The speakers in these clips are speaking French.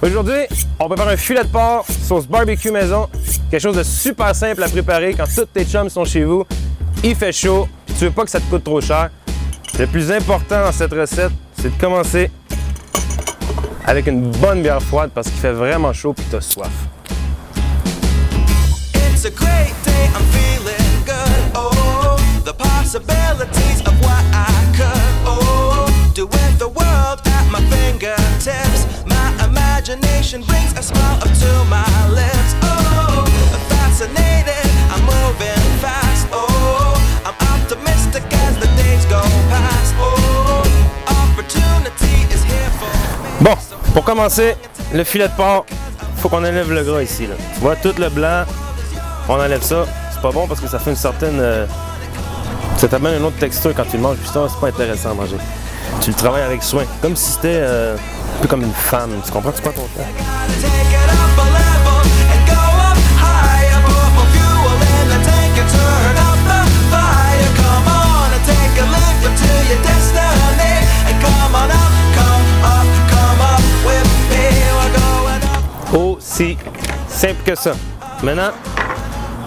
Aujourd'hui, on prépare un filet de porc sauce barbecue maison. Quelque chose de super simple à préparer quand tous tes chums sont chez vous. Il fait chaud, puis tu veux pas que ça te coûte trop cher. Le plus important dans cette recette, c'est de commencer avec une bonne bière froide parce qu'il fait vraiment chaud et tu as soif. It's a great day, I'm feeling good. Oh, the possibilities of what I could. Oh, do with the world at my fingertips. My imagination brings a smile up to my lips. Oh, fascinated, I'm moving fast. Oh, I'm optimistic as the days go past. Oh, opportunity is here for me. Bon, pour commencer, le filet de porc, faut qu'on enlève le gras ici. Là. Tu vois, tout le blanc, on enlève ça. C'est pas bon parce que ça fait une certaine... ça t'amène une autre texture quand tu le manges. Puis ça, c'est pas intéressant à manger. Tu le travailles avec soin. Comme si c'était un peu comme une femme. Tu comprends? Tu prends ton temps. Aussi simple que ça. Maintenant,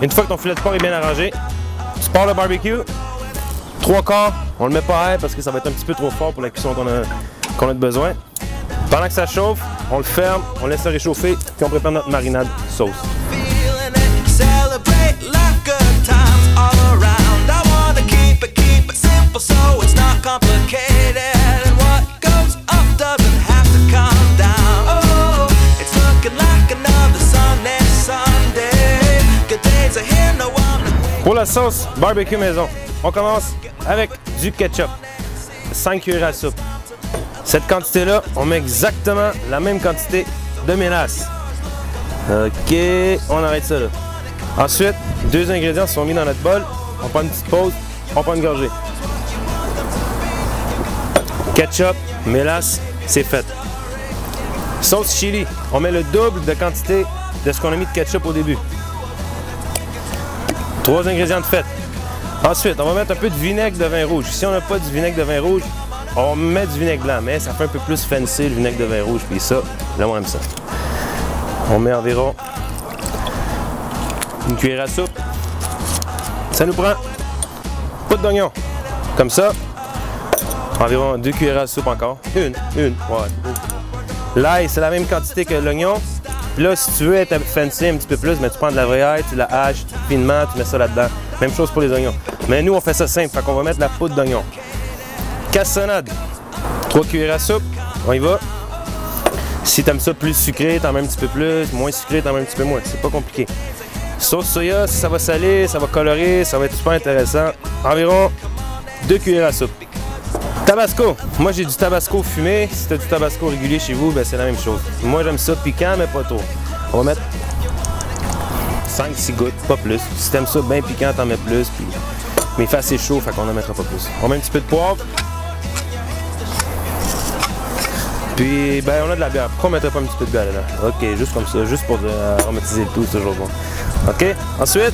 une fois que ton filet de porc est bien arrangé, tu pars le barbecue. 3/4, on le met pas à air parce que ça va être un petit peu trop fort pour la cuisson qu'on a besoin. Pendant que ça chauffe, on le ferme, on laisse ça réchauffer, puis on prépare notre marinade sauce. Pour la sauce barbecue maison, on commence avec du ketchup, 5 cuillères à soupe. Cette quantité-là, on met exactement la même quantité de mélasse. OK, on arrête ça là. Ensuite, deux ingrédients sont mis dans notre bol. On prend une petite pause, on prend une gorgée. Ketchup, mélasse, c'est fait. Sauce chili, on met le double de quantité de ce qu'on a mis de ketchup au début. 3 ingrédients de fait. Ensuite, on va mettre un peu de vinaigre de vin rouge. Si on n'a pas du vinaigre de vin rouge, on met du vinaigre blanc, mais ça fait un peu plus fancy le vinaigre de vin rouge. Puis ça, là, on aime ça. On met environ une cuillère à soupe. Ça nous prend poudre d'oignon. Comme ça, environ 2 cuillères à soupe encore. Une, ouais. L'ail, c'est la même quantité que l'oignon. Puis là, si tu veux être fancy un petit peu plus, mais tu prends de la vraie ail, tu la haches finement, tu mets ça là-dedans. Même chose pour les oignons. Mais nous, on fait ça simple, fait qu'on va mettre la poudre d'oignon. Cassonade, 3 cuillères à soupe, on y va. Si tu aimes ça plus sucré, t'en mets un petit peu plus, moins sucré, t'en mets un petit peu moins. C'est pas compliqué. Sauce soya, si ça va saler, ça va colorer, ça va être super intéressant. Environ 2 cuillères à soupe. Tabasco, moi j'ai du tabasco fumé. Si tu as du tabasco régulier chez vous, ben c'est la même chose. Moi j'aime ça piquant, mais pas trop. On va mettre 5-6 gouttes, pas plus. Si tu aimes ça bien piquant, t'en mets plus. Puis... mais il fait assez chaud, fait qu'on n'en mettra pas plus. On met un petit peu de poivre. Puis ben on a de la bière. Pourquoi on ne mettrait pas un petit peu de bière là-dedans? OK, juste comme ça, juste pour aromatiser le tout, c'est toujours bon. OK, ensuite,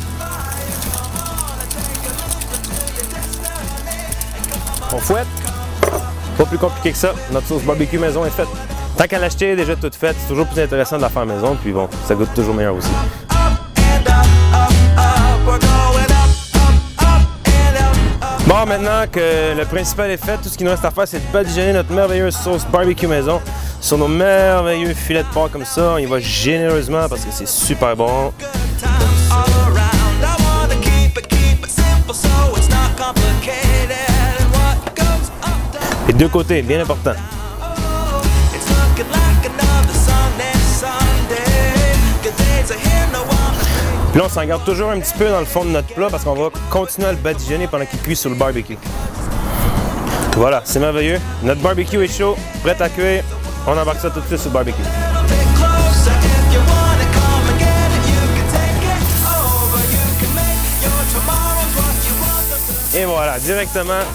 on fouette. Pas plus compliqué que ça, notre sauce barbecue maison est faite. Tant qu'à l'acheter déjà toute faite, c'est toujours plus intéressant de la faire maison, puis bon, ça goûte toujours meilleur aussi. Bon, maintenant que le principal est fait, tout ce qui nous reste à faire, c'est de badigeonner notre merveilleuse sauce barbecue maison sur nos merveilleux filets de porc comme ça. On y va généreusement parce que c'est super bon. Les deux côtés, bien important. Puis là, on s'en garde toujours un petit peu dans le fond de notre plat parce qu'on va continuer à le badigeonner pendant qu'il cuit sur le barbecue. Voilà, c'est merveilleux. Notre barbecue est chaud, prêt à cuire. On embarque ça tout de suite sur le barbecue. Et voilà, directement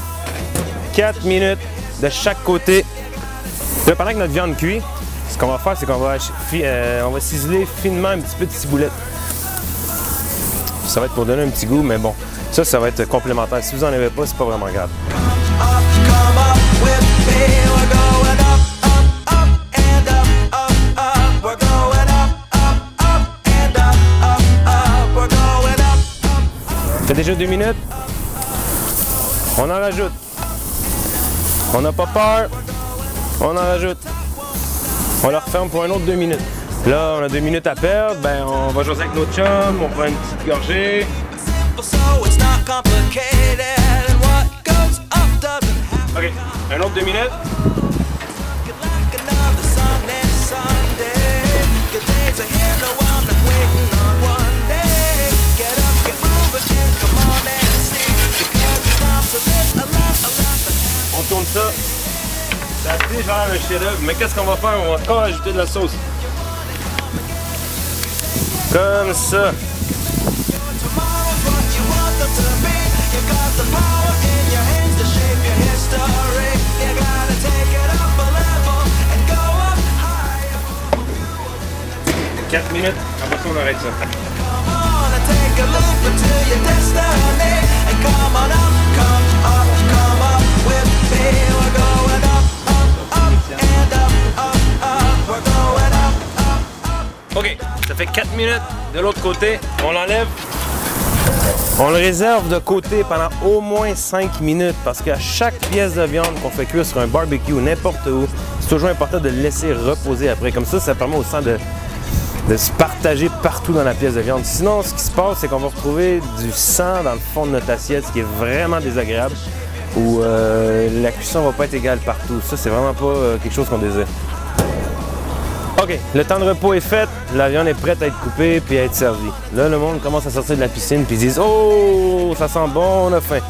4 minutes de chaque côté. Là, pendant que notre viande cuit, ce qu'on va faire, c'est qu'on va, ciseler finement un petit peu de ciboulette. Ça va être pour donner un petit goût, mais bon, ça va être complémentaire. Si vous n'en avez pas, c'est pas vraiment grave. fait déjà 2 minutes. On en rajoute. On n'a pas peur. On en rajoute. On le referme pour un autre 2 minutes. Là, on a 2 minutes à perdre. Ben, on va jouer avec notre chum. On prend une petite gorgée. OK. Un autre 2 minutes. On tourne ça. Ça fait genre un chef-d'œuvre. Mais qu'est-ce qu'on va faire? On va encore ajouter de la sauce. Comme ça. Quatre minutes, après ça on arrête ça. OK, ça fait 4 minutes de l'autre côté, on l'enlève. On le réserve de côté pendant au moins 5 minutes parce qu'à chaque pièce de viande qu'on fait cuire sur un barbecue ou n'importe où, c'est toujours important de le laisser reposer après. Comme ça permet au sang de se partager partout dans la pièce de viande. Sinon, ce qui se passe, c'est qu'on va retrouver du sang dans le fond de notre assiette, ce qui est vraiment désagréable, où la cuisson ne va pas être égale partout. Ça, c'est vraiment pas quelque chose qu'on désire. OK, le temps de repos est fait, la viande est prête à être coupée puis à être servie. Là, le monde commence à sortir de la piscine puis ils disent « Oh, ça sent bon, on a faim ».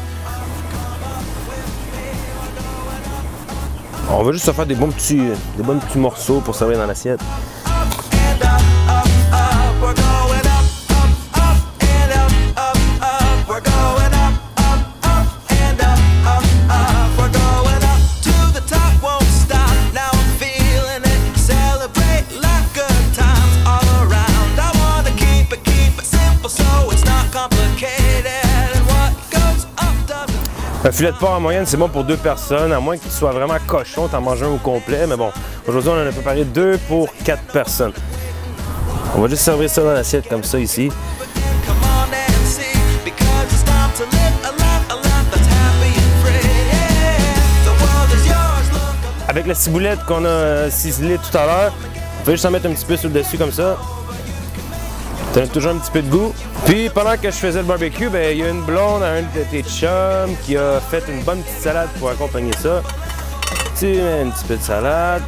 On va juste se faire des bons petits morceaux pour servir dans l'assiette. Un filet de porc en moyenne, c'est bon pour 2 personnes, à moins que tu sois vraiment cochon, t'en manges un au complet. Mais bon, aujourd'hui, on en a préparé 2 pour 4 personnes. On va juste servir ça dans l'assiette comme ça ici. Avec la ciboulette qu'on a ciselée tout à l'heure, on peut juste en mettre un petit peu sur le dessus comme ça. Ça donne toujours un petit peu de goût. Puis pendant que je faisais le barbecue, ben il y a une blonde à un de tes chums qui a fait une bonne petite salade pour accompagner ça. Tu mets un petit peu de salade.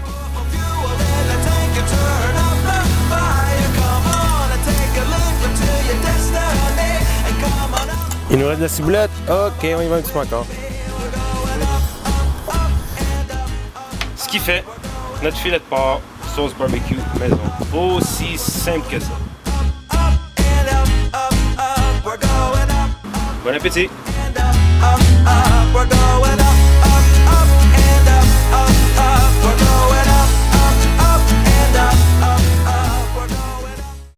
Il nous reste de la ciboulette. OK, on y va un petit peu encore. Ce qui fait notre filet de porc, sauce barbecue maison. Aussi simple que ça. Bon appétit!